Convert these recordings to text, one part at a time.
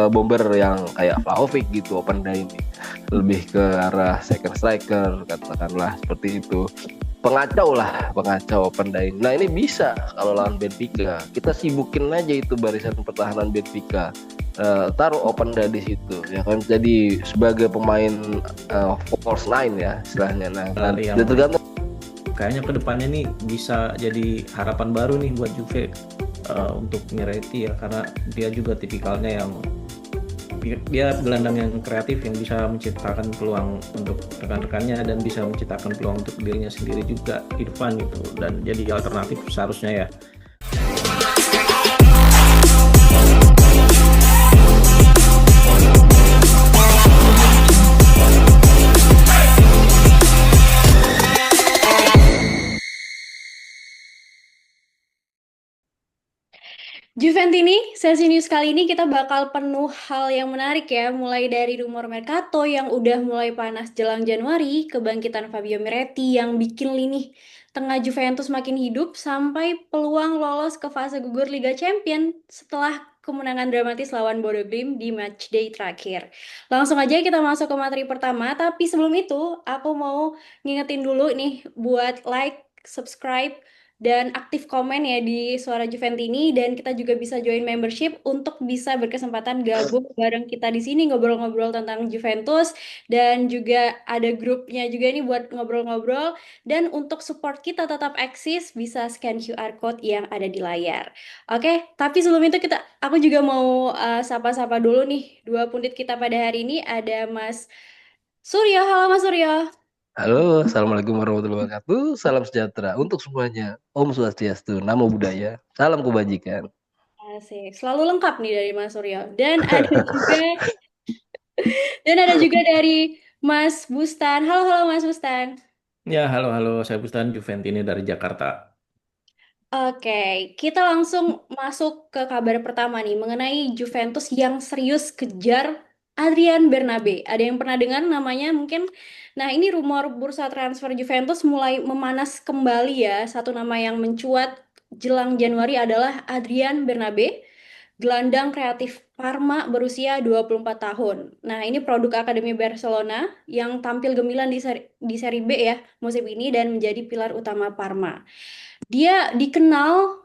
bomber yang kayak Vlahovic gitu, Openda ini lebih ke arah second striker katakanlah seperti itu, pengacau Openda ini. Nah ini bisa kalau lawan Benfica, kita sibukin aja itu barisan pertahanan Benfica, taruh Openda di situ ya kan, jadi sebagai pemain false nine ya istilahnya. Nah Yang tergantung. kayaknya kedepannya nih bisa jadi harapan baru nih buat Juve untuk Miretti ya, karena dia juga tipikalnya yang dia gelandang yang kreatif yang bisa menciptakan peluang untuk rekan-rekannya dan bisa menciptakan peluang untuk dirinya sendiri juga di depan gitu, dan jadi alternatif seharusnya ya. Juventini, sesi news kali ini kita bakal penuh hal yang menarik ya, mulai dari rumor Mercato yang udah mulai panas jelang Januari, kebangkitan Fabio Miretti yang bikin lini tengah Juventus makin hidup, sampai peluang lolos ke fase gugur Liga Champions setelah kemenangan dramatis lawan Bodo Glimt di matchday terakhir. Langsung aja kita masuk ke materi pertama, tapi sebelum itu aku mau ngingetin dulu nih buat like, subscribe, dan aktif komen ya di Suara Juventini, dan kita juga bisa join membership untuk bisa berkesempatan gabung bareng kita di sini ngobrol-ngobrol tentang Juventus, dan juga ada grupnya juga nih buat ngobrol-ngobrol. Dan untuk support kita tetap eksis bisa scan QR code yang ada di layar. Oke, tapi sebelum itu aku juga mau sapa-sapa dulu nih dua pundit kita pada hari ini. Ada Mas Suryo. Halo Mas Suryo. Halo, assalamualaikum warahmatullahi wabarakatuh. Salam sejahtera untuk semuanya. Om Swastiastu, Namo Buddhaya, salam kebajikan. Asik, selalu lengkap nih dari Mas Suryo. Dan ada juga dari Mas Bustan. Halo, halo Mas Bustan. Ya, halo halo, saya Bustan Juventini dari Jakarta. Oke, kita langsung masuk ke kabar pertama nih mengenai Juventus yang serius kejar Adrian Bernabe. Ada yang pernah dengar namanya mungkin? Nah, ini rumor bursa transfer Juventus mulai memanas kembali ya. Satu nama yang mencuat jelang Januari adalah Adrian Bernabe, gelandang kreatif Parma berusia 24 tahun. Nah, ini produk Akademi Barcelona yang tampil gemilang di seri B ya musim ini dan menjadi pilar utama Parma. Dia dikenal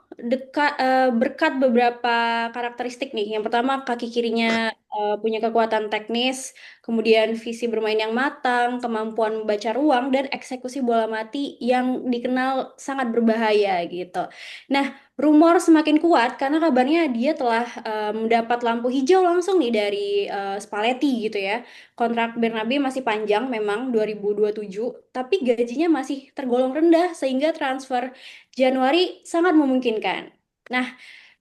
berkat beberapa karakteristik nih. Yang pertama, kaki kirinya punya kekuatan teknis, kemudian visi bermain yang matang, kemampuan membaca ruang, dan eksekusi bola mati yang dikenal sangat berbahaya gitu. Nah, rumor semakin kuat karena kabarnya dia telah mendapat lampu hijau langsung nih dari Spalletti gitu ya. Kontrak Bernabe masih panjang memang 2027, tapi gajinya masih tergolong rendah sehingga transfer Januari sangat memungkinkan. Nah,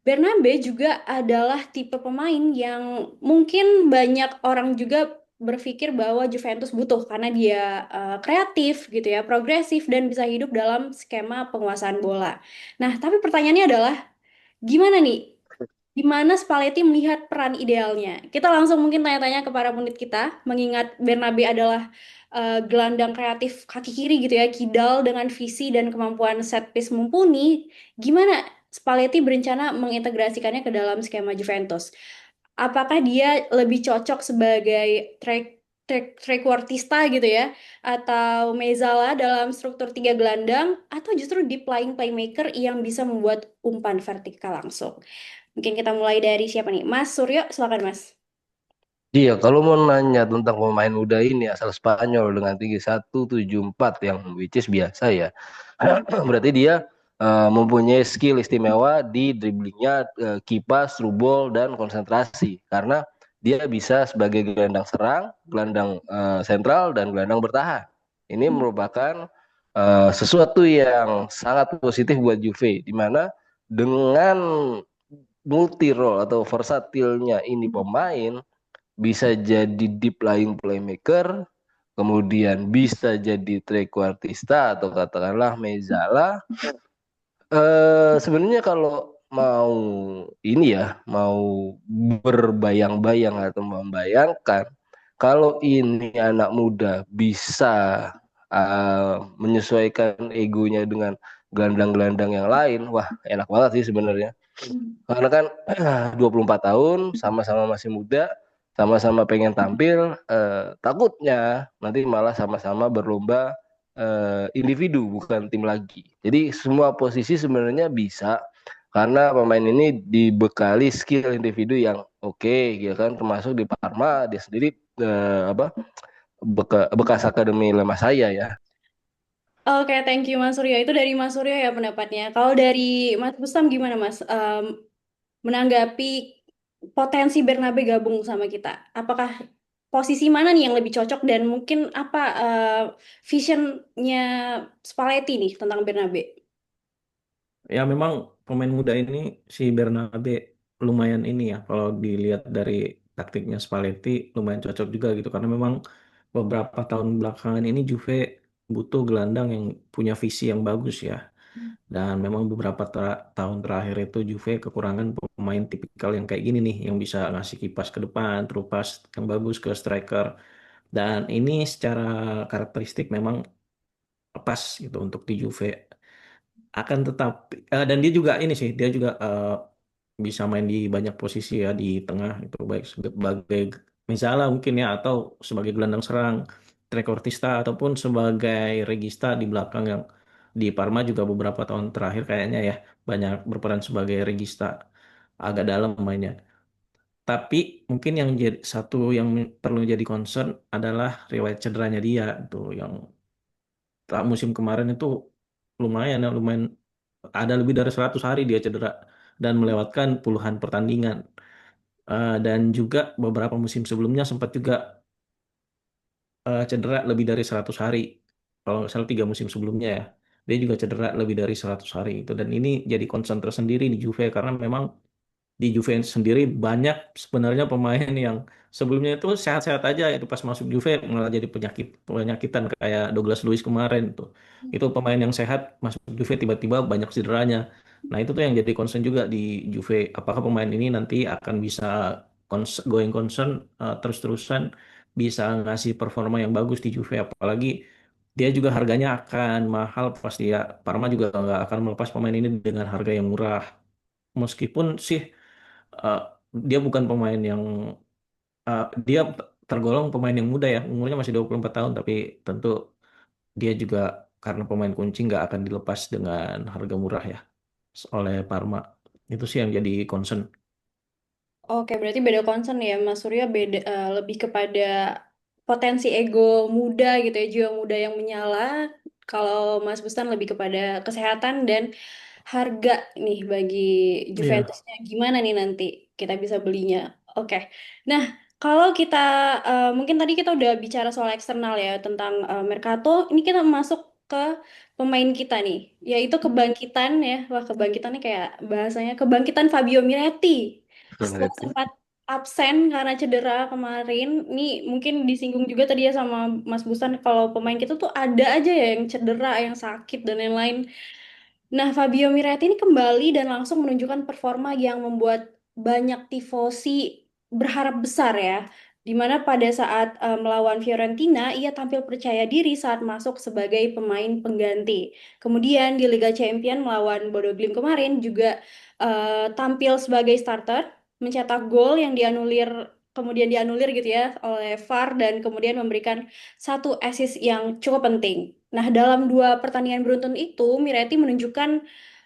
Bernabe juga adalah tipe pemain yang mungkin banyak orang juga berpikir bahwa Juventus butuh karena dia kreatif gitu ya, progresif dan bisa hidup dalam skema penguasaan bola. Nah, tapi pertanyaannya adalah gimana nih? Gimana Spalletti melihat peran idealnya? Kita langsung mungkin tanya-tanya ke para pundit kita, mengingat Bernabe adalah gelandang kreatif kaki kiri gitu ya, kidal dengan visi dan kemampuan set piece mumpuni. Gimana Spalletti berencana mengintegrasikannya ke dalam skema Juventus? Apakah dia lebih cocok sebagai trequartista gitu ya, atau mezala dalam struktur tiga gelandang, atau justru deep lying playmaker yang bisa membuat umpan vertikal langsung? Mungkin kita mulai dari siapa nih? Mas Suryo, silakan Mas. Iya, kalau mau nanya tentang pemain muda ini asal Spanyol dengan tinggi 174 yang which is biasa ya. Berarti dia mempunyai skill istimewa di dribblingnya, kipas, through ball, dan konsentrasi. Karena dia bisa sebagai gelandang serang, gelandang sentral, dan gelandang bertahan. Ini merupakan sesuatu yang sangat positif buat Juve, di mana dengan multi role atau versatilnya ini pemain bisa jadi deep lying playmaker, kemudian bisa jadi trequartista atau katakanlah mezala. Sebenarnya kalau mau ini ya, mau berbayang-bayang atau membayangkan, kalau ini anak muda bisa menyesuaikan egonya dengan gelandang-gelandang yang lain, wah enak banget sih sebenarnya. Karena kan 24 tahun, sama-sama masih muda, sama-sama pengen tampil, takutnya nanti malah sama-sama berlomba individu bukan tim lagi. Jadi semua posisi sebenarnya bisa karena pemain ini dibekali skill individu yang oke, gitu kan. Termasuk di Parma dia sendiri apa bekas akademi Lema saya ya. Oke, thank you Mas Suryo. Itu dari Mas Suryo ya pendapatnya. Kalau dari Mas Bustam gimana Mas? Menanggapi potensi Bernabe gabung sama kita. Apakah posisi mana nih yang lebih cocok dan mungkin apa visionnya Spalletti nih tentang Bernabe? Ya memang pemain muda ini si Bernabe lumayan ini ya kalau dilihat dari taktiknya Spalletti lumayan cocok juga gitu karena memang beberapa tahun belakangan ini Juve butuh gelandang yang punya visi yang bagus ya. Dan memang beberapa tahun terakhir itu Juve kekurangan pemain tipikal yang kayak gini nih yang bisa ngasih kipas ke depan, terupas yang bagus ke striker. Dan ini secara karakteristik memang pas gitu untuk di Juve. Akan tetapi dan dia juga ini sih dia juga bisa main di banyak posisi ya di tengah itu baik sebagai misalnya mungkin ya atau sebagai gelandang serang trequartista ataupun sebagai regista di belakang yang di Parma juga beberapa tahun terakhir kayaknya ya banyak berperan sebagai regista agak dalam mainnya. Tapi mungkin yang jadi satu yang perlu jadi concern adalah riwayat cederanya dia tuh yang musim kemarin itu lumayan ya lumayan ada lebih dari 100 hari dia cedera dan melewatkan puluhan pertandingan. Dan juga beberapa musim sebelumnya sempat juga cedera lebih dari 100 hari. Kalau nggak salah 3 musim sebelumnya ya. Dia juga cedera lebih dari 100 hari itu. Dan ini jadi concern tersendiri di Juve karena memang di Juventus sendiri banyak sebenarnya pemain yang sebelumnya itu sehat-sehat aja itu pas masuk Juve malah jadi penyakitan kayak Douglas Luiz kemarin tuh. Itu pemain yang sehat masuk Juve tiba-tiba banyak cederanya. Nah, itu tuh yang jadi concern juga di Juve. Apakah pemain ini nanti akan bisa going concern terus-terusan bisa ngasih performa yang bagus di Juve apalagi dia juga harganya akan mahal pasti ya. Parma juga nggak akan melepas pemain ini dengan harga yang murah. Meskipun sih eh, dia bukan pemain yang dia tergolong pemain yang muda ya, umurnya masih 24 tahun tapi tentu dia juga karena pemain kunci nggak akan dilepas dengan harga murah ya oleh Parma. Itu sih yang jadi concern. Oke, berarti beda concern ya, Mas Surya beda lebih kepada potensi ego muda gitu ya, jiwa muda yang menyala. Kalau Mas Bustan lebih kepada kesehatan dan harga nih bagi Iya. Juventusnya gimana nih nanti kita bisa belinya. Oke. Nah, kalau kita mungkin tadi kita udah bicara soal eksternal ya tentang Mercato, ini kita masuk ke pemain kita nih, yaitu kebangkitan ya. Wah, kebangkitan nih kayak bahasanya kebangkitan Fabio Miretti. Setelah Berarti. sempat absen karena cedera kemarin, nih mungkin disinggung juga tadi ya sama Mas Busan kalau pemain kita tuh ada aja ya yang cedera, yang sakit dan lain-lain. Nah, Fabio Miretti ini kembali dan langsung menunjukkan performa yang membuat banyak tifosi berharap besar ya. Di mana pada saat melawan Fiorentina, ia tampil percaya diri saat masuk sebagai pemain pengganti. Kemudian di Liga Champions melawan Bodo Glimt kemarin juga tampil sebagai starter, mencetak gol yang kemudian dianulir gitu ya oleh VAR dan kemudian memberikan satu assist yang cukup penting. Nah, dalam dua pertandingan beruntun itu, Miretti menunjukkan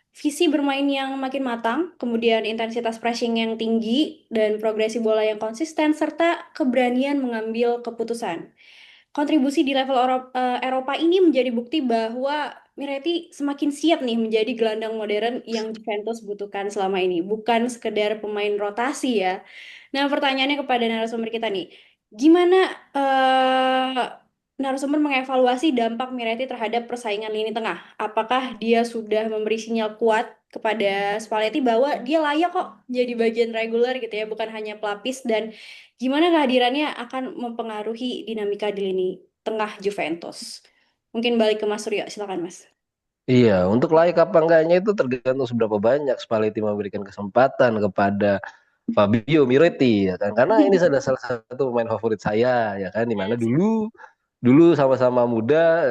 visi bermain yang makin matang, kemudian intensitas pressing yang tinggi, dan progresi bola yang konsisten, serta keberanian mengambil keputusan. Kontribusi di level Eropa ini menjadi bukti bahwa Miretti semakin siap nih menjadi gelandang modern yang Juventus butuhkan selama ini, bukan sekedar pemain rotasi ya. Nah, pertanyaannya kepada narasumber kita nih, gimana narasumber mengevaluasi dampak Miretti terhadap persaingan lini tengah? Apakah dia sudah memberi sinyal kuat kepada Spalletti bahwa dia layak kok jadi bagian reguler gitu ya, bukan hanya pelapis dan gimana kehadirannya akan mempengaruhi dinamika di lini tengah Juventus? Mungkin balik ke Mas Suryo, silakan Mas. Iya, untuk layak apa enggaknya itu tergantung seberapa banyak Spalletti memberikan kesempatan kepada Fabio Miretti ya kan. Karena ini adalah salah satu pemain favorit saya ya kan, di mana dulu dulu sama-sama muda,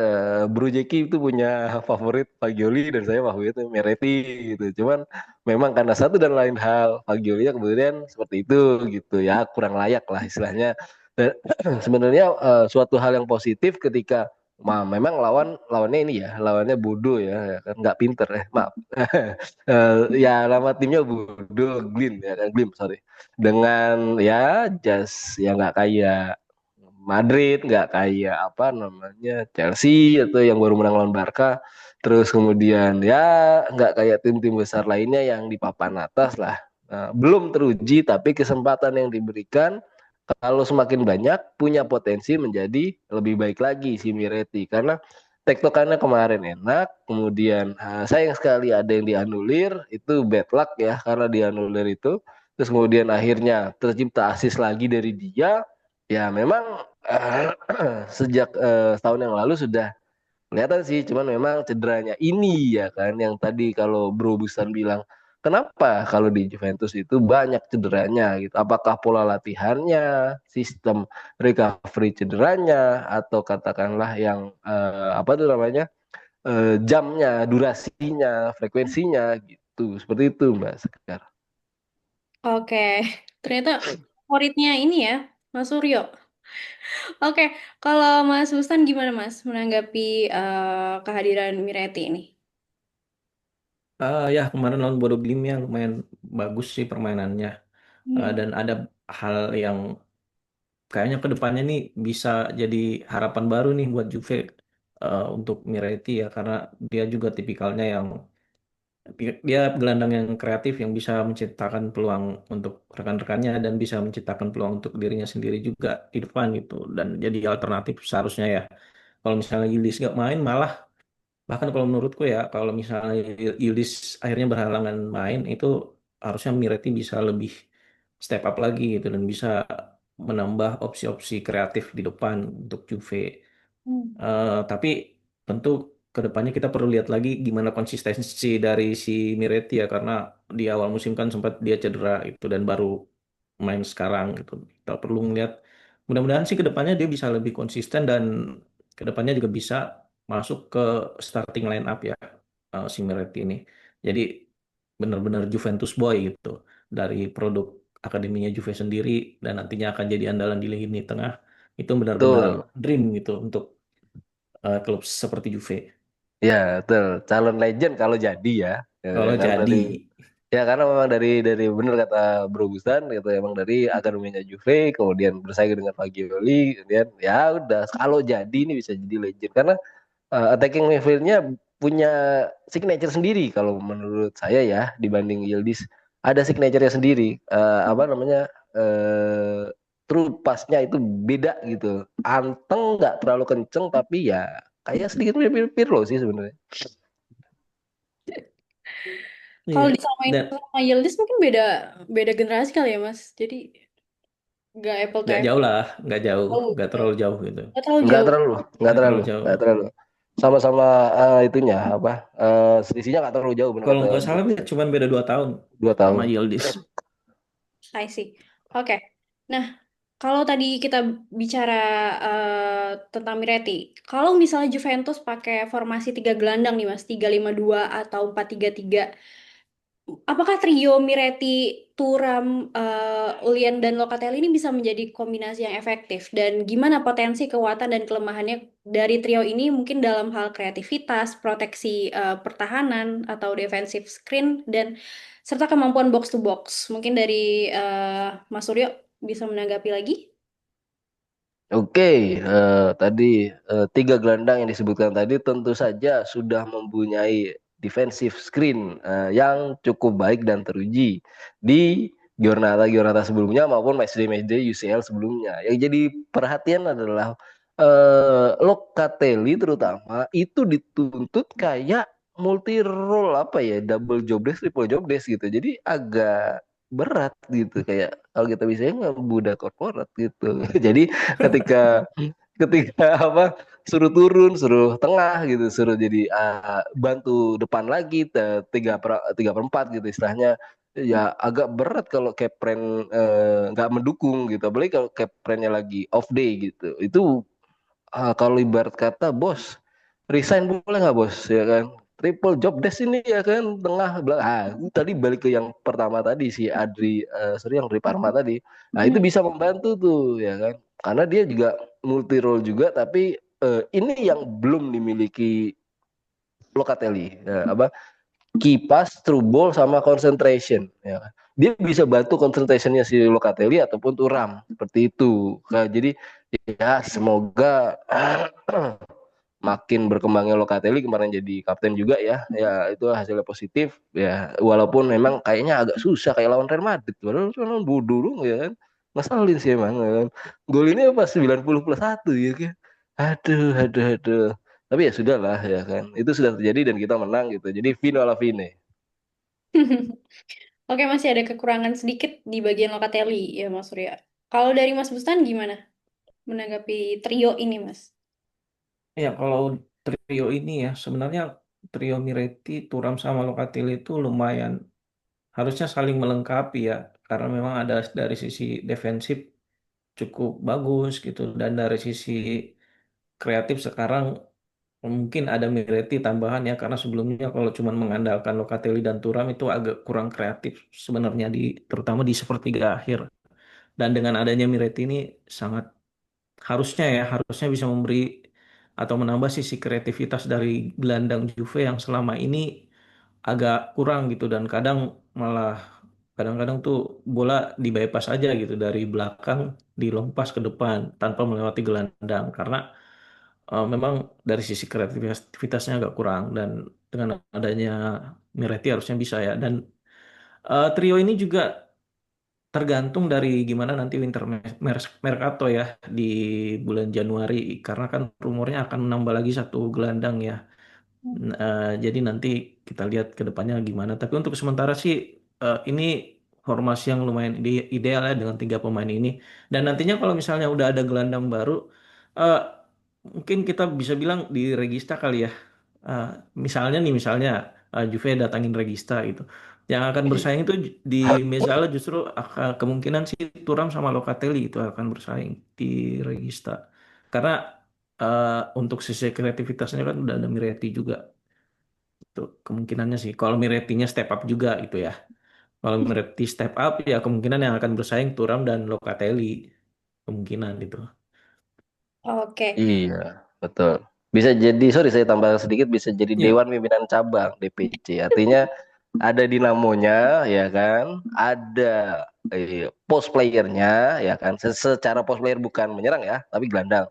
Bro Jeki itu punya favorit Fagioli dan saya favoritnya Meretti gitu. Cuman memang karena satu dan lain hal Fagioli kemudian seperti itu gitu ya, kurang layak lah istilahnya. Dan sebenarnya suatu hal yang positif ketika memang lawannya ini ya, lawannya bodoh ya kan nggak pinter ya, maaf. Ya nama timnya bodoh, Glin ya kan, Glim sorry. Dengan ya just ya nggak kayak Madrid, nggak kayak apa namanya Chelsea atau yang baru menang lawan Barca. Terus kemudian ya nggak kayak tim-tim besar lainnya yang di papan atas lah. Nah, belum teruji tapi kesempatan yang diberikan kalau semakin banyak punya potensi menjadi lebih baik lagi si Miretti karena tektokannya kemarin enak, kemudian sayang sekali ada yang dianulir, itu bad luck ya karena dianulir itu. Terus kemudian akhirnya tercipta asis lagi dari dia. Ya memang sejak tahun yang lalu sudah kelihatan sih, cuman memang cederanya ini ya kan yang tadi kalau Bro Busan bilang, kenapa kalau di Juventus itu banyak cederanya gitu? Apakah pola latihannya, sistem recovery cederanya, atau katakanlah yang apa tuh namanya jamnya, durasinya, frekuensinya gitu, seperti itu Mbak Sekar. Oke, ternyata favoritnya ini ya, Mas Suryo. Oke, kalau Mas Hustan gimana Mas menanggapi kehadiran Miretti ini? Ya kemarin lawan Bodo Glimt ya lumayan bagus sih permainannya. Hmm. Dan ada hal yang kayaknya ke depannya nih bisa jadi harapan baru nih buat Juve untuk Miretti ya karena dia juga tipikalnya yang dia gelandang yang kreatif yang bisa menciptakan peluang untuk rekan-rekannya dan bisa menciptakan peluang untuk dirinya sendiri juga di depan gitu dan jadi alternatif seharusnya ya. Kalau misalnya Yildiz nggak main malah bahkan kalau menurutku ya kalau misalnya Yildiz akhirnya berhalangan main itu harusnya Miretti bisa lebih step up lagi gitu dan bisa menambah opsi-opsi kreatif di depan untuk Juve. Hmm. Tapi tentu ke depannya kita perlu lihat lagi gimana konsistensi dari si Miretti ya karena di awal musim kan sempat dia cedera itu dan baru main sekarang gitu. Kita perlu melihat mudah-mudahan sih ke depannya dia bisa lebih konsisten dan ke depannya juga bisa masuk ke starting line up ya si Miretti ini. Jadi benar-benar Juventus boy gitu dari produk akademinya Juve sendiri dan nantinya akan jadi andalan di lini tengah itu benar-benar Betul. dream gitu untuk klub seperti Juve. Ya, betul. Calon legend kalau jadi ya. Kalau Karena jadi, dari ya karena memang dari benar kata Bro Busan gitu emang dari akademinya Juve kemudian bersaing dengan Fagioli kemudian ya udah kalau jadi ini bisa jadi legend karena attacking midfieldnya punya signature sendiri kalau menurut saya ya dibanding Yildiz ada signaturenya sendiri apa namanya true pass-nya itu beda gitu anteng nggak terlalu kenceng tapi ya kayak sedikit mirip Pirlo sih sebenarnya. Kalau iya. disamain Dan sama Yildiz mungkin beda beda generasi kali ya Mas. Jadi nggak apple to nggak apple. jauh lah, nggak jauh, Oh, nggak terlalu jauh gitu, nggak terlalu Nggak jauh. terlalu, nggak nggak terlalu, terlalu jauh. nggak terlalu. Sama-sama itunya apa selisihnya nggak terlalu jauh benar Kalau kata nggak Bro. salah cuma beda 2 tahun 2 tahun. sama Yildiz. I see. Oke. Nah, kalau tadi kita bicara tentang Miretti, kalau misalnya Juventus pakai formasi tiga gelandang nih Mas, 3-5-2 atau 4-3-3, apakah trio Miretti, Thuram, Ulian dan Locatelli ini bisa menjadi kombinasi yang efektif? Dan gimana potensi kekuatan dan kelemahannya dari trio ini mungkin dalam hal kreativitas, proteksi pertahanan atau defensive screen dan serta kemampuan box to box? Mungkin dari Mas Suryo bisa menanggapi lagi? Oke, tadi tiga gelandang yang disebutkan tadi tentu saja sudah mempunyai defensive screen yang cukup baik dan teruji di Giornata sebelumnya maupun matchday UCL sebelumnya. Yang jadi perhatian adalah Locatelli terutama itu dituntut kayak multi role apa ya, double job desk, triple job desk gitu. Jadi agak berat gitu kayak kalau kita bisa budak korporat gitu. Jadi ketika ketika apa suruh turun suruh tengah gitu suruh jadi bantu depan lagi tiga per empat gitu istilahnya ya agak berat kalau Kepren nggak mendukung gitu apalagi kalau Keprennya lagi off day gitu itu kalau ibarat kata bos resign boleh nggak bos ya kan, triple job desk ini ya kan, tengah tadi balik ke yang pertama tadi si sorry yang dari Parma tadi, nah itu Hmm. bisa membantu tuh ya kan, karena dia juga multi role juga, tapi ini yang belum dimiliki Locatelli ya, apa key pass, through ball, sama concentration. Ya. Dia bisa bantu concentrationnya si Locatelli ataupun Thuram seperti itu. Nah, jadi ya semoga makin berkembangnya Locatelli kemarin jadi kapten juga ya. Ya itu hasilnya positif. Ya walaupun memang kayaknya agak susah kayak lawan Real Madrid. Padahal lawan bodoh ya kan. Ngeselin sih emang ya kan. Gol ini pas 90+1 ya kan. Aduh, aduh, aduh. Tapi ya sudah lah ya kan. Itu sudah terjadi dan kita menang gitu. Jadi Vino alla fine. Oke, masih ada kekurangan sedikit di bagian Locatelli ya Mas Surya. Kalau dari Mas Bustan gimana menanggapi trio ini Mas? Ya, kalau trio ini ya sebenarnya trio Miretti, Thuram sama Locatelli itu lumayan harusnya saling melengkapi ya karena memang ada dari sisi defensif cukup bagus gitu dan dari sisi kreatif sekarang mungkin ada Miretti tambahan ya karena sebelumnya kalau cuma mengandalkan Locatelli dan Thuram itu agak kurang kreatif sebenarnya terutama di sepertiga akhir. Dan dengan adanya Miretti ini sangat harusnya bisa memberi atau menambah sisi kreativitas dari gelandang Juve yang selama ini agak kurang gitu dan malah kadang-kadang tuh bola di bypass aja gitu dari belakang dilompas ke depan tanpa melewati gelandang karena memang dari sisi kreativitasnya agak kurang dan dengan adanya Miretti harusnya bisa ya dan trio ini juga tergantung dari gimana nanti Mercato ya di bulan Januari karena kan rumornya akan menambah lagi satu gelandang ya. Jadi nanti kita lihat ke depannya gimana. Tapi untuk sementara sih ini formasi yang lumayan ideal ya dengan tiga pemain ini. Dan nantinya kalau misalnya udah ada gelandang baru, eh, mungkin kita bisa bilang di Regista kali ya. Eh, misalnya Juve datangin Regista gitu. Yang akan bersaing itu di Mezzala justru kemungkinan sih Thuram sama Locatelli itu akan bersaing di Regista. Karena untuk sisi kreativitasnya kan udah ada Miretti juga. Itu kemungkinannya sih. Kalau Miretti-nya step up juga gitu ya. Kalau Miretti step up ya kemungkinan yang akan bersaing Thuram dan Locatelli. Kemungkinan itu. Oke. Iya, betul. Bisa jadi, sorry saya tambah sedikit, bisa jadi Ya, Dewan Pimpinan Cabang DPC. Artinya ada dinamonya, ya kan? Ada post playernya, ya kan? Secara post player bukan menyerang ya, tapi gelandang.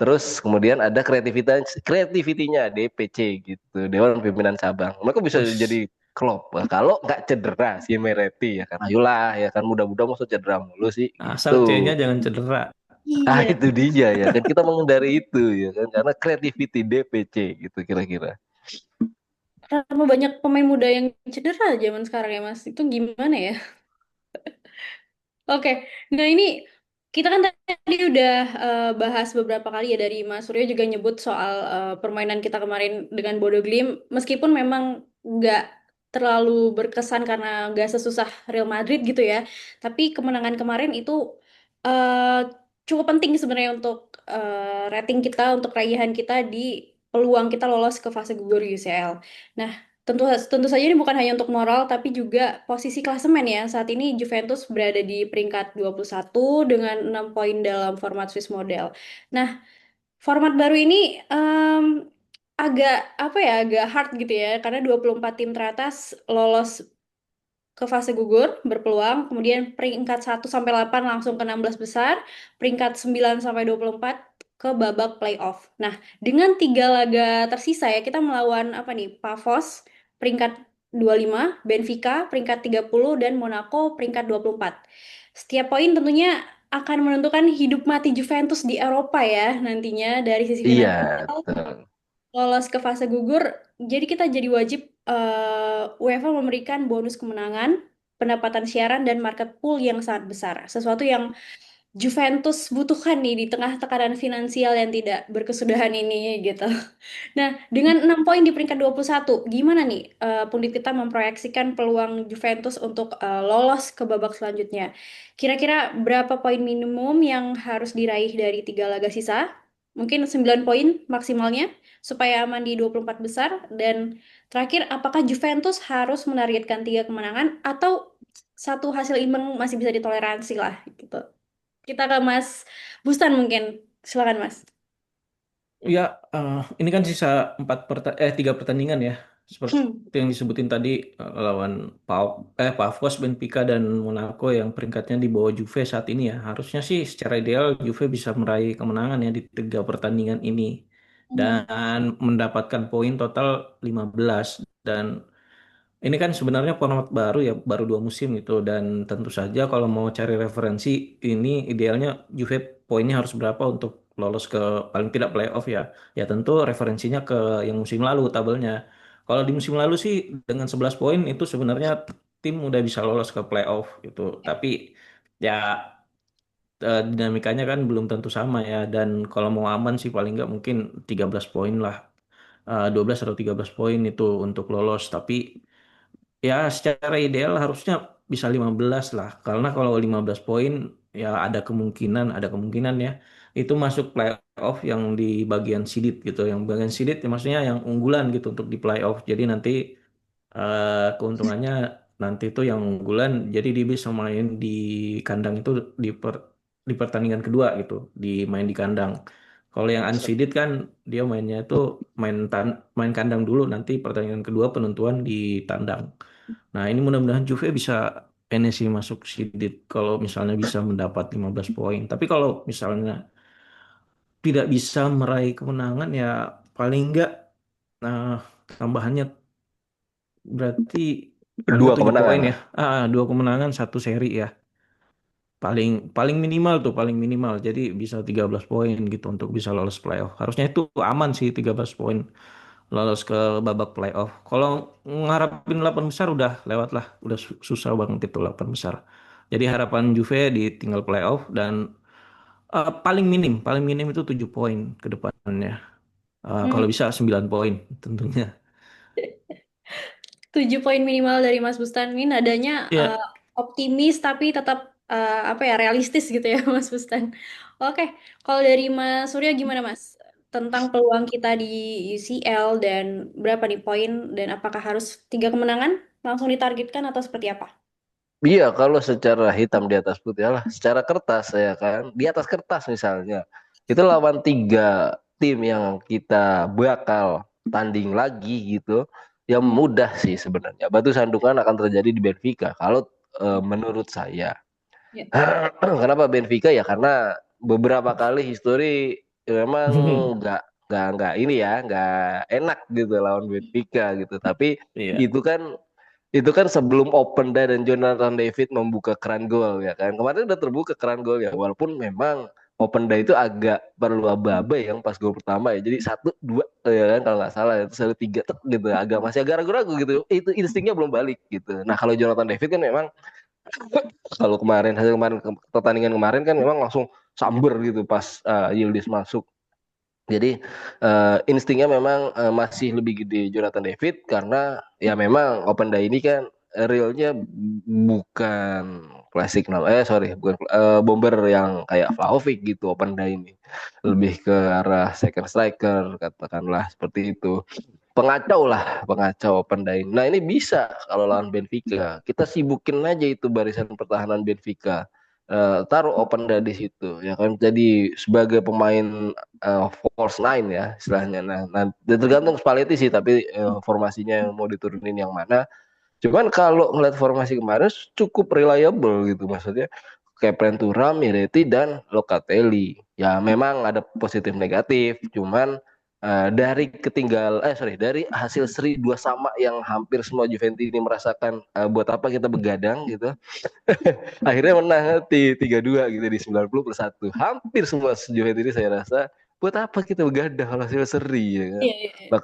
Terus kemudian ada kreativitinya DPC gitu, Dewan Pimpinan Cabang. Mereka bisa us. jadi klub. Nah, kalau nggak cedera si Meretti ya kan, ayolah ya kan, mudah-mudahan masuk cedera mulu sih Asal C-nya gitu. jangan cedera. Ah Iya. itu dia ya kan, kita menghindari itu ya kan, karena creativity DPC gitu kira-kira. Karena banyak pemain muda yang cedera zaman sekarang ya Mas. Itu gimana ya? Oke, nah ini kita kan tadi udah bahas beberapa kali ya dari Mas Suryo juga nyebut soal permainan kita kemarin dengan Bodo Glimt, meskipun memang nggak terlalu berkesan karena nggak sesusah Real Madrid gitu ya, tapi kemenangan kemarin itu eh, cukup penting sebenarnya untuk rating kita, untuk raihan kita di peluang kita lolos ke fase gugur UCL. Nah, tentu tentu saja ini bukan hanya untuk moral tapi juga posisi klasemen ya. Saat ini Juventus berada di peringkat 21 dengan 6 poin dalam format Swiss Model. Nah, format baru ini agak apa ya, agak hard gitu ya karena 24 tim teratas lolos ke fase gugur berpeluang, kemudian peringkat 1 sampai 8 langsung ke 16 besar, peringkat 9 sampai 24 ke babak playoff. Nah, dengan 3 laga tersisa ya kita melawan apa nih? Pavos peringkat 25, Benfica peringkat 30 dan Monaco peringkat 24. Setiap poin tentunya akan menentukan hidup mati Juventus di Eropa ya nantinya dari sisi Iya, finansial betul. lolos ke fase gugur, jadi kita jadi wajib UEFA memberikan bonus kemenangan, pendapatan siaran dan market pool yang sangat besar. Sesuatu yang Juventus butuhkan nih di tengah tekanan finansial yang tidak berkesudahan ini gitu. Nah, dengan 6 poin di peringkat 21, gimana nih Pundit kita memproyeksikan peluang Juventus untuk lolos ke babak selanjutnya? Kira-kira berapa poin minimum yang harus diraih dari 3 laga sisa? Mungkin 9 poin maksimalnya supaya aman di 24 besar. Dan terakhir, apakah Juventus harus menargetkan 3 kemenangan atau satu hasil imbang masih bisa ditoleransi lah gitu. Kita ke Mas Bustan mungkin. Silakan Mas. Ya, ini kan sisa 3 pertandingan ya. Seperti Hmm. yang disebutin tadi, lawan Pafos, Benfica dan Monaco yang peringkatnya di bawah Juve saat ini ya. Harusnya sih secara ideal Juve bisa meraih kemenangan ya di 3 pertandingan ini Hmm. dan mendapatkan poin total 15. Dan ini kan sebenarnya format baru ya, baru 2 musim gitu. Dan tentu saja kalau mau cari referensi, ini idealnya Juve poinnya harus berapa untuk lolos ke paling tidak playoff ya. Ya tentu referensinya ke yang musim lalu tabelnya. Kalau di musim lalu sih dengan 11 poin itu sebenarnya tim udah bisa lolos ke playoff gitu. Tapi ya dinamikanya kan belum tentu sama ya. Dan kalau mau aman sih paling nggak mungkin 13 poin lah. 12 atau 13 poin itu untuk lolos. Tapi ya secara ideal harusnya bisa 15 lah. Karena kalau 15 poin ya ada kemungkinan ya itu masuk playoff yang di bagian seeded gitu. Yang bagian seeded ya maksudnya yang unggulan gitu untuk di playoff. Jadi nanti keuntungannya nanti itu yang unggulan jadi dia bisa main di kandang itu di pertandingan kedua gitu, main di kandang. Kalau yang unseeded kan dia mainnya itu main kandang dulu nanti pertandingan kedua penentuan di tandang. Nah, ini mudah-mudahan Juve bisa ini sih masuk seeded kalau misalnya bisa mendapat 15 poin. Tapi kalau misalnya tidak bisa meraih kemenangan ya paling enggak nah tambahannya berarti paling Dua enggak 7 kemenangan poin ya. lah. 2 kemenangan, 1 seri ya. Paling paling minimal tuh, paling minimal. Jadi bisa 13 poin gitu untuk bisa lolos playoff. Harusnya itu aman sih 13 poin lolos ke babak playoff. Kalau ngarapin 8 besar udah lewat lah, udah susah banget itu 8 besar. Jadi harapan Juve di tinggal playoff dan paling minim itu 7 poin ke depannya. Hmm. Kalau bisa 9 poin tentunya. 7 poin minimal dari Mas Bustan ini nadanya Ya, optimis tapi tetap apa ya realistis gitu ya Mas Bustan. Oke, kalau dari Mas Surya gimana Mas? Tentang peluang kita di UCL dan berapa nih poin dan apakah harus 3 kemenangan langsung ditargetkan atau seperti apa? Iya, kalau secara hitam di atas putih lah, secara kertas ya kan, di atas kertas misalnya, itu lawan 3 tim yang kita bakal tanding lagi gitu, yang Hmm. mudah sih sebenarnya. Batu sandungan akan terjadi di Benfica, kalau menurut saya. Ya. Kenapa Benfica ya? Karena beberapa kali histori memang nggak nggak ini ya, nggak enak gitu lawan Benfica gitu. Tapi iya. itu kan itu kan sebelum Openda dan Jonathan David membuka keran gol ya kan. Kemarin udah terbuka keran gol ya. Walaupun memang Openda itu agak perlu aba-aba yang pas gol pertama ya. Jadi 1, 2 ya kan kalau nggak salah itu 1, 3 gitu. Masih agak ragu-ragu gitu. Itu instingnya belum balik gitu. Nah kalau Jonathan David kan memang kalau kemarin hasil kemarin pertandingan kemarin kan memang langsung samber gitu pas Yildiz masuk. Jadi instingnya memang masih lebih gede Jonathan David karena ya memang Open Day ini kan realnya bukan klasik sorry bukan bomber yang kayak Vlahovic gitu Open Day ini lebih ke arah second striker katakanlah seperti itu pengacau Open Day. Nah ini bisa kalau lawan Benfica kita sibukin aja itu barisan pertahanan Benfica. Taruh Openda di situ ya kan jadi sebagai pemain false nine ya istilahnya. Nah tergantung Spalletti sih tapi formasinya yang mau diturunin yang mana. Cuman kalau ngeliat formasi kemarin cukup reliable gitu maksudnya Kepren Thuram, Miretti dan Locatelli. Ya memang ada positif negatif, cuman dari hasil seri 2 sama yang hampir semua Juventus ini merasakan buat apa kita begadang gitu. Akhirnya menang 3-2 gitu di 90+1. Hampir semua Juventus ini saya rasa buat apa kita begadang kalau hasil seri ya kan. Iya, iya, iya.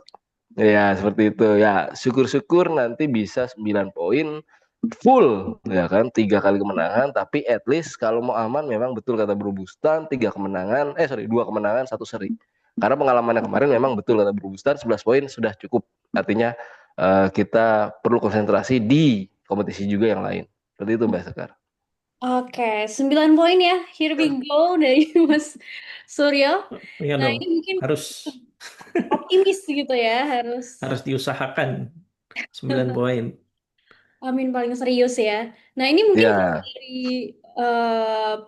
Ya seperti itu ya syukur-syukur nanti bisa 9 poin full ya kan 3 kali kemenangan tapi at least kalau mau aman memang betul kata Bro Bustan 2 kemenangan 1 seri karena pengalamannya kemarin memang betul kata Bro Bustan 11 poin sudah cukup artinya kita perlu konsentrasi di kompetisi juga yang lain seperti itu Mbak Sekar. Oke, 9 poin ya. Here we go dari Mas Suryo. Iya Nah, dong, ini mungkin harus optimis gitu ya, harus. harus diusahakan 9 poin. Amin paling serius ya. Nah, ini mungkin kalau Ya, dari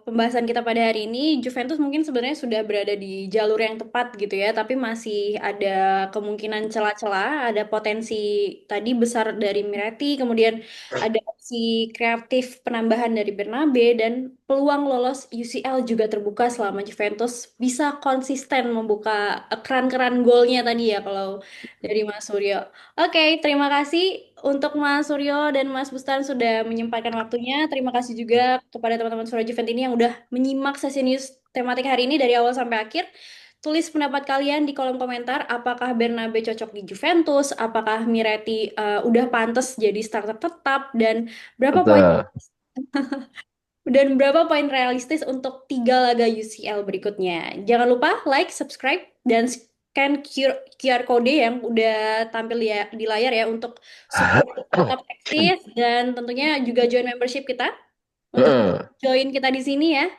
pembahasan kita pada hari ini, Juventus mungkin sebenarnya sudah berada di jalur yang tepat gitu ya, tapi masih ada kemungkinan celah-celah, ada potensi tadi besar dari Miretti, kemudian ada opsi kreatif penambahan dari Bernabe, dan peluang lolos UCL juga terbuka selama Juventus bisa konsisten membuka keran-keran golnya tadi ya, kalau dari Mas Suryo. Oke, terima kasih untuk Mas Suryo dan Mas Bustan sudah menyempatkan waktunya. Terima kasih juga kepada teman-teman Suryo Juventus ini yang udah menyimak sesi news tematik hari ini dari awal sampai akhir. Tulis pendapat kalian di kolom komentar. Apakah Bernabe cocok di Juventus? Apakah Miretti udah pantas jadi starter tetap? betul. Berapa poin realistis untuk 3 laga UCL berikutnya? Jangan lupa like, subscribe, dan scan QR code yang udah tampil di layar ya untuk support tetap eksis dan tentunya juga join membership kita untuk Heeh. join kita di sini ya.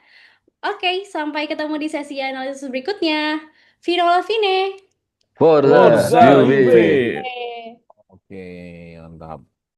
Oke, sampai ketemu di sesi analisis berikutnya. Fino Fine. Forza Forza Juve. Juve. Oke. Oke, mantap.